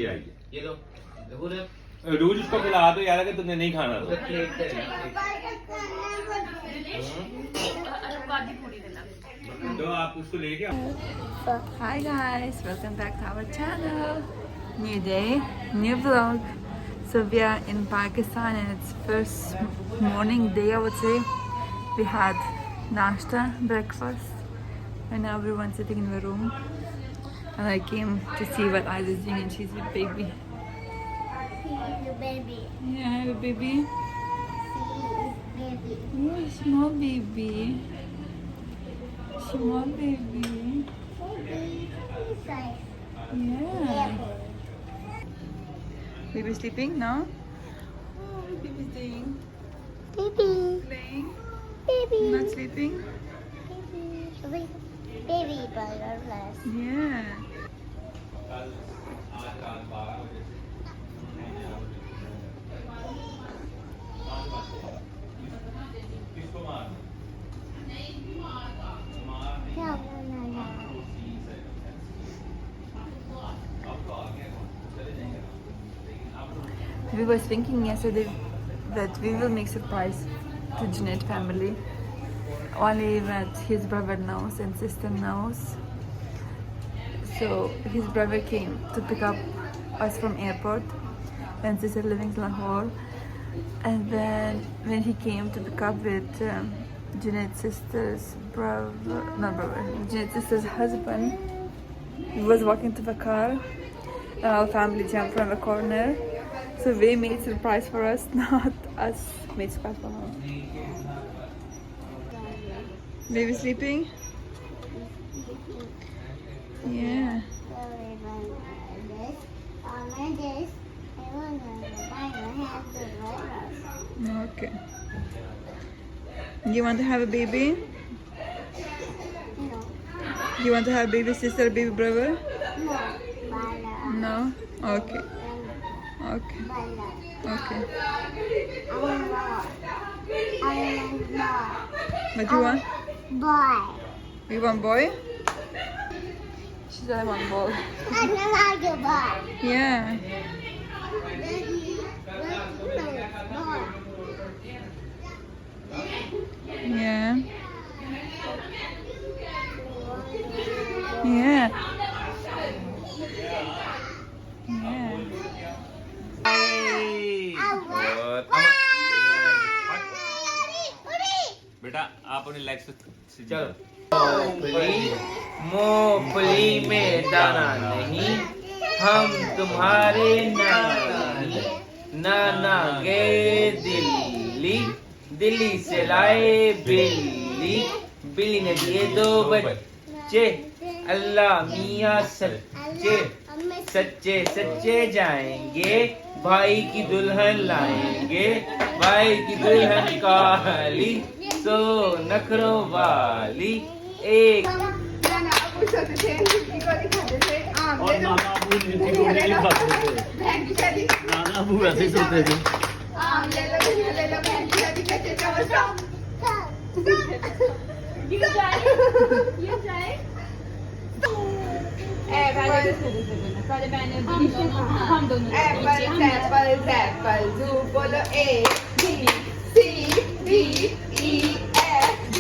ये लो रोज उसको खिला दो यार अगर तुमने नहीं खाना तो। तो आप उसको लेके आओ। Hi guys, welcome back to our channel. New day, new vlog. So we are in Pakistan and it's first morning day, I would say. We had nashta, breakfast, and now everyone's sitting in the room. And I came to see what Aiza is doing and she's with baby. The baby. Yeah, I have a baby. Baby. Oh, small baby. Small baby. Yeah. Baby sleeping now? Oh, baby's doing Baby. playing. Baby. Not sleeping? Baby. Baby butterflies. Yeah. We were thinking yesterday that we will make surprise to Junaid family. Only that his brother knows and sister knows. So his brother came to pick up us from airport and sister living in Lahore. And then when he came to pick up with Junaid's sister's Junaid's sister's husband, he was walking to the car and our family jumped from the corner. So they made surprise for us, not us made surprise for her. Baby sleeping? Yeah. Okay. You want to have a baby? You want to have a baby sister, baby brother? No? Okay. Okay. Okay. What you want? Boy. You want boy? She said I want boy. I don't like a boy. Yeah. Yeah. Yeah. Yeah. बेटा आप अपने leg से चलो मूंगफली में दाना नहीं हम तुम्हारे नानी नाना गए दिल्ली दिल्ली से लाए बिल्ली बिल्ली ने दिए 2 बच्चे अल्लाह मियाँ सच्चे सच्चे सच्चे जाएंगे भाई की दुल्हन लाएंगे भाई की दुल्हन काली सो नखरों वाली एक और नाना अबू ऐसे सोते थे बोलो A B C D E F G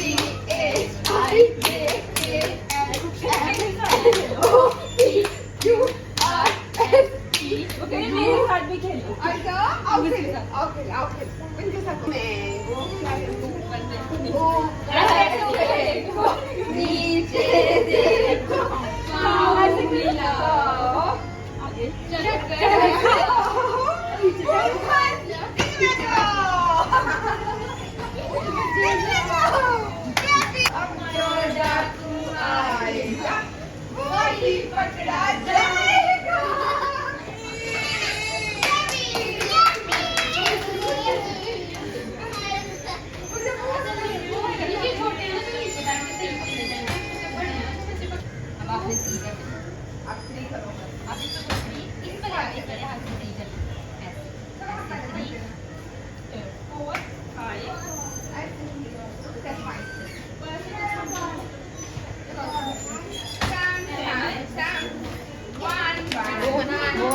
H I J K L M N O P Q R S T okay मेरे साथ भी खेलो अच्छा ओके इनके साथ मैंगो नीचे देखो पास मिलाओ आगे चक्कर पकड़ा जाएगा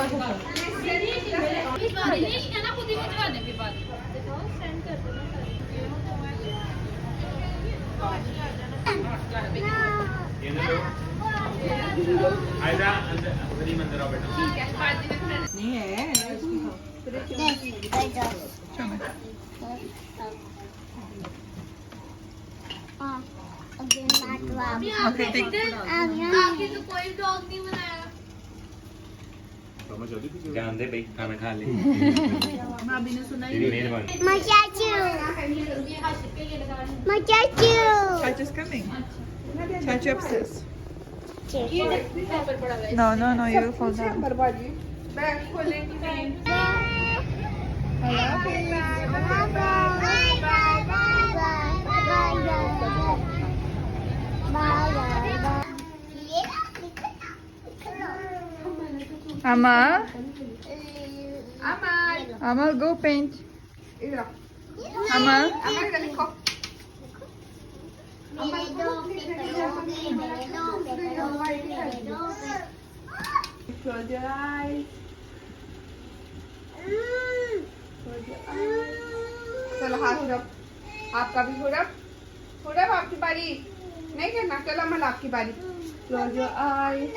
One, Binish है ना, खुद ही भिजवा दे फिर बाद में। आयजा अंदर अंदर आओ बेटा। ठीक है, बाद में खाना। नहीं है इसकी आगे तो कोई डॉग नहीं बनाया। ध्यान दे भाई, खाना खा ले। भाभी ने सुना ही तेरी मेहरबानी। Chachu's coming. Chachu upstairs. No, you will fall down. बर्बादी बैग खोलेंगी नहीं। Amal, अमर Amal, go paint. इधर Amal, अमर इधर लिखो। Close your eyes. Close your eyes. चलो हाथ हुरप, आपका भी हुरप, हुरप आपकी बारी, नहीं करना, चलो अमल आपकी बारी। Close your eyes.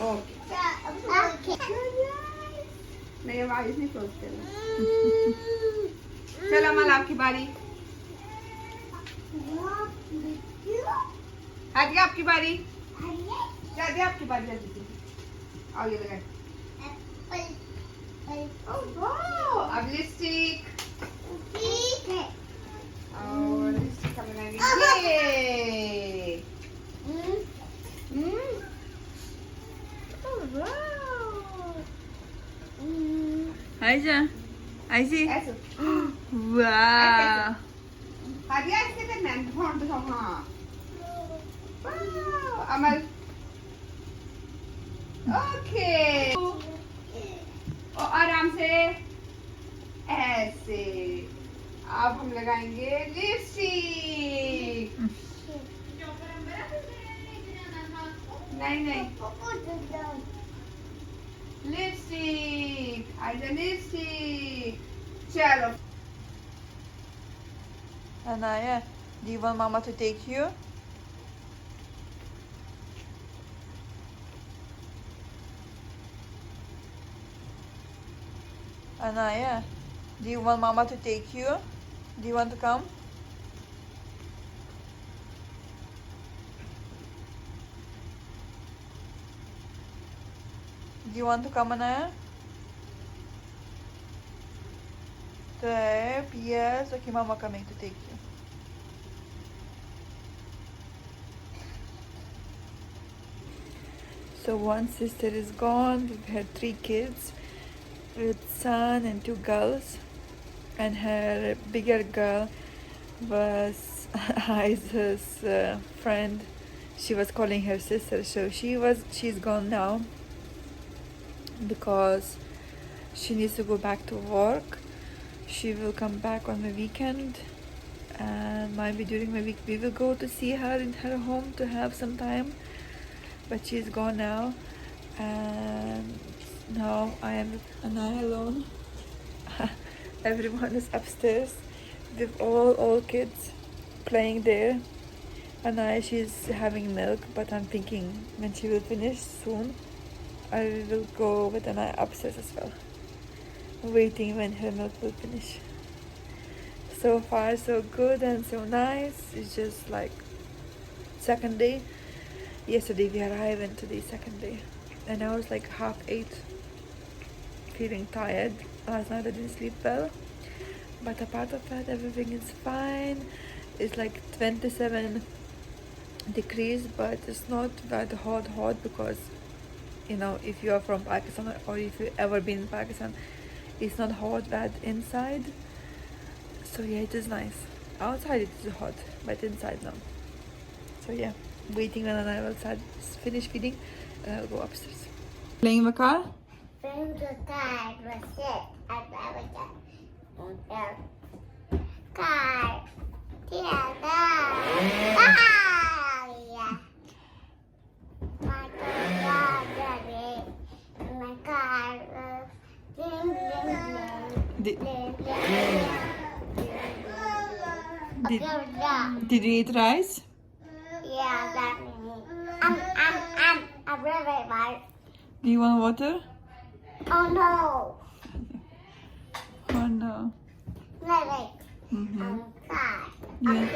Okay. नहीं अब आइज नहीं क्लोज करना। चलो अमल आपकी बारी। आदि आपकी बारी। आदि आपकी बारी जल्दी। आओ ये लगाए। ओह वाह, अब लिपस्टिक। और लिपस्टिक का बनाएंगे ये। ओह वाह। Aiza, Aizi. ऐसे। Wow. आदि ऐसे करना है, ढूंढ दो हाँ। वाह, अमल। ओके। और आराम से ऐसे। अब हम लगाएंगे लिपस्टिक। नहीं लिपस्टिक, आइजा लिपस्टिक। चलो Anaya, do you want Mama to take you? Anaya, do you want Mama to take you? Do you want to come? Do you want to come, Anaya? Type yes. Okay, Mama coming to take you. So one sister is gone. We've had 3 kids with son and 2 girls, and her bigger girl was Aiza's friend. She was calling her sister, so she's gone now because she needs to go back to work. She will come back on the weekend, and maybe during the week we will go to see her in her home to have some time, but she's gone now, and now I am with Anaya alone. Everyone is upstairs with all kids playing there. Anaya, she's having milk, but I'm thinking when she will finish soon I will go with Anaya upstairs as well, waiting when her milk will finish. So far so good and so nice. It's just like second day. Yesterday we arrived and today second day, and I was like 7:30, feeling tired. Last night I didn't sleep well, but apart of that everything is fine. It's like 27 degrees, but it's not that hot because you know, if you are from Pakistan or if you've ever been in Pakistan, it's not hot that inside. So yeah, it is nice. Outside it is hot, but inside no. So yeah, waiting, and then I will finish feeding and I'll go upstairs. Playing the car? Playing the car was it. I love it. Car. Yeah. My car. Did, Did, did you eat rice? yeah, that I'm really bad. Do you want water? Oh no. Oh no. Really. Mm-hmm. I'm sad. Yeah.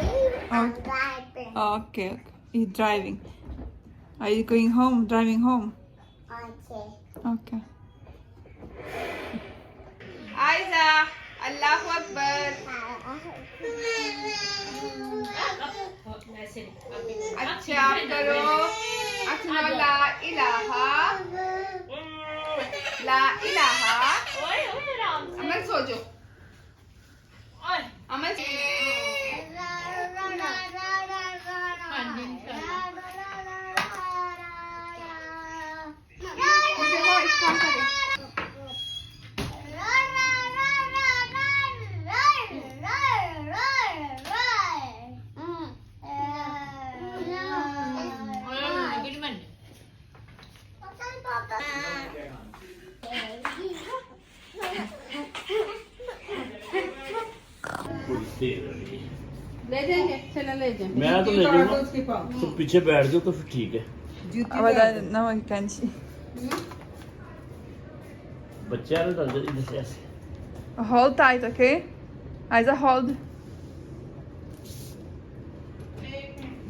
I'm driving. Oh, okay, okay. You're driving. Are you going home? Driving home? Okay. Okay. Aiza, Allahu Akbar. अच्छा करो अच्छा ला इलाहा अमल सो जो अमल मुझे voice call करे ले जाएंगे चला ले जाएंगे मैं तो ले लूंगा तो पीछे बैठ जाओ तो फिर ठीक है But no one can see. बच्चे आ रहे तो इधर से ऐसे Hold tight, okay? Aiza, hold.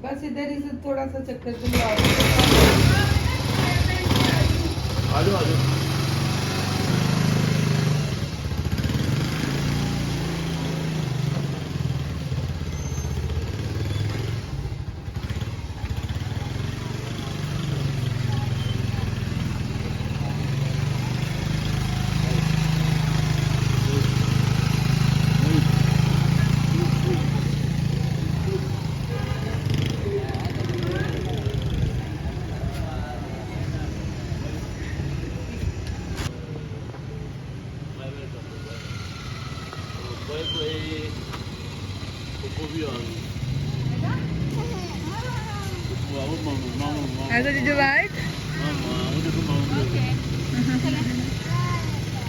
बस इधर ही से थोड़ा सा चक्कर तुम लाओ आ जाओ Aiza, did you like?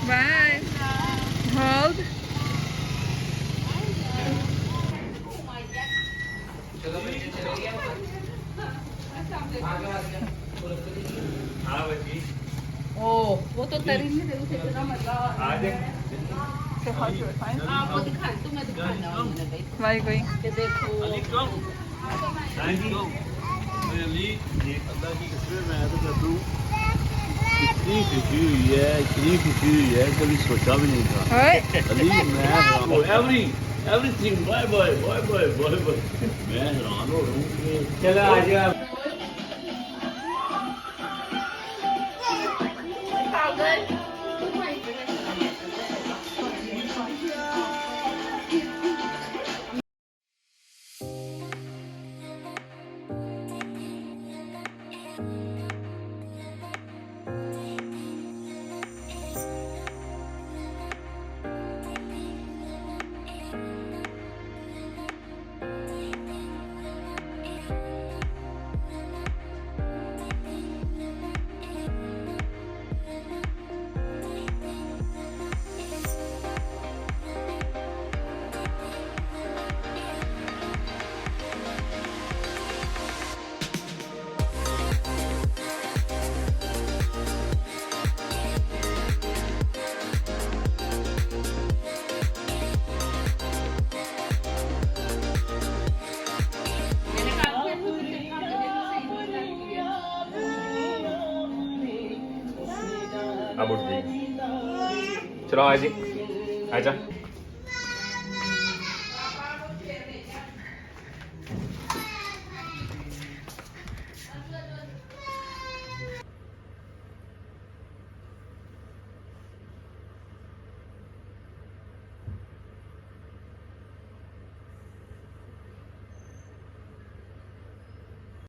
Bye. Hold. ओ वो तो तरी नहीं दे उसे इतना मजा So how do I find? हाँ वो दिखा तुम्हें दिखाना उन्होंने भाई Where are you going? कि देखो अल्लाह की कसम मैं तो कर दूं इतनी खुशी हुई है कभी सोचा भी नहीं था Alright. अली मैं everything bye मैं हैरान हो रहा हूँ कि चलो आ जाओ अब उठ गई चलो आजी आजा